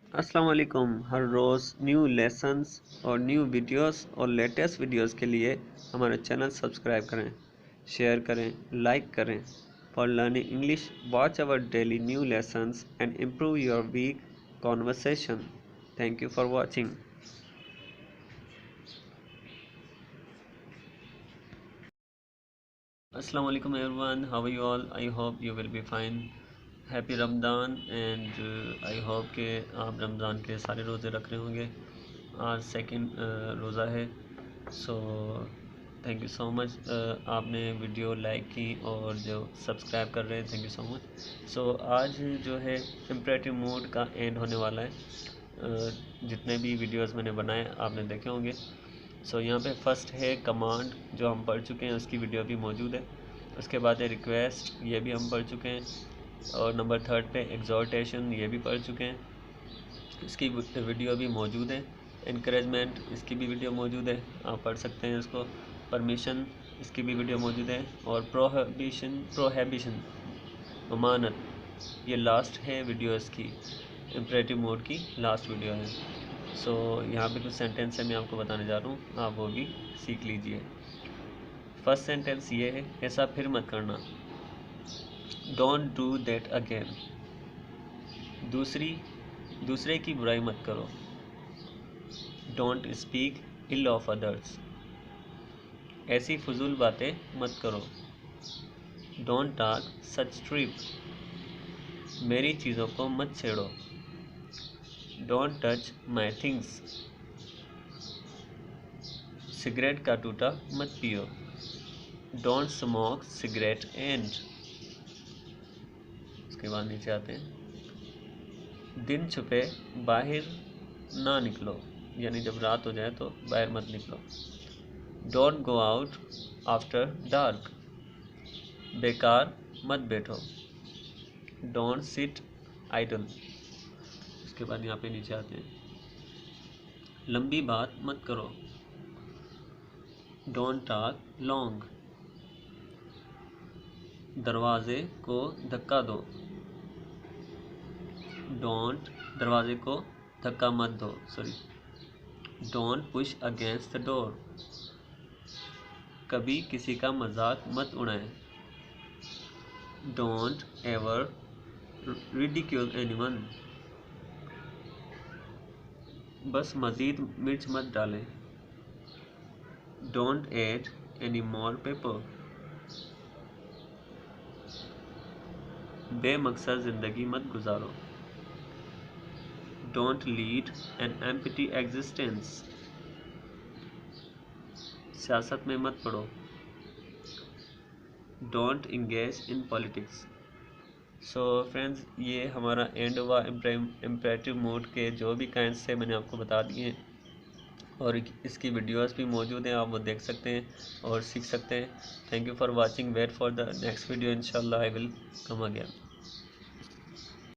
अस्सलाम वालेकुम। हर रोज़ न्यू लेसन्स और न्यू वीडियोस और लेटेस्ट वीडियोस के लिए हमारा चैनल सब्सक्राइब करें, शेयर करें, लाइक करें। For learning English watch our daily new lessons and improve your weak conversation. Thank you for watching. अस्सलाम वालेकुम everyone, how are you all? I hope you will be fine. Happy Ramzan and I hope कि आप रमज़ान के सारे रोज़े रख रहे होंगे। आज सेकंड रोज़ा है। So thank you so much. आपने वीडियो लाइक की और जो सब्सक्राइब कर रहे हैं, थैंक यू सो मच। सो आज जो है इम्परेटिव मूड का एंड होने वाला है। जितने भी वीडियोस मैंने बनाए आपने देखे होंगे। सो यहाँ पे फर्स्ट है कमांड, जो हम पढ़ चुके हैं, उसकी वीडियो भी मौजूद है। उसके बाद है रिक्वेस्ट, ये भी हम पढ़ चुके हैं। और नंबर थर्ड पे एग्जॉर्टेशन, ये भी पढ़ चुके हैं, इसकी वीडियो भी मौजूद है। इनकरेजमेंट, इसकी भी वीडियो मौजूद है, आप पढ़ सकते हैं इसको। परमिशन, इसकी भी वीडियो मौजूद है। और प्रोहिबिशन ममानत, ये लास्ट है वीडियो इसकी, इम्परेटिव मोड की लास्ट वीडियो है। सो यहाँ पे कुछ सेंटेंस है मैं आपको बताने जा रहा हूँ, आप वो भी सीख लीजिए। फर्स्ट सेंटेंस ये है, ऐसा फिर मत करना, डोंट डू दैट अगेन। दूसरे की बुराई मत करो, don't speak ill of others. ऐसी फजूल बातें मत करो, डोंट टॉक सच ट्रिप। मेरी चीज़ों को मत छेड़ो, don't touch my things. Cigarette का टूटा मत पियो, डोंट स्मोक सिगरेट एंड। उसके बाद नीचे आते हैं, दिन छुपे बाहर ना निकलो, यानी जब रात हो जाए तो बाहर मत निकलो। Don't go out after dark, बेकार मत बैठो, डोंट सिट आइडल। उसके बाद यहाँ पे नीचे आते हैं, लंबी बात मत करो, डोंट टॉक लॉन्ग। दरवाजे को धक्का दो, दरवाजे को धक्का मत दो, don't push against the door. कभी किसी का मजाक मत उड़ाएं, डोंट एवर रिडिक्यूल एनीवन। बस मज़ीद मिर्च मत डालें, don't add any more pepper. बेमकसद ज़िंदगी मत गुजारो, don't lead an empty existence. सियासत में मत पड़ो, don't engage in politics. So friends, ये हमारा एंड हुआ इम्परेटिव मोड के जो भी काइंड्स थे मैंने आपको बता दिए हैं, और इसकी वीडियोस भी मौजूद हैं, आप वो देख सकते हैं और सीख सकते हैं। Thank you for watching, wait for the next video, इंशाल्लाह आई विल कम अगेन।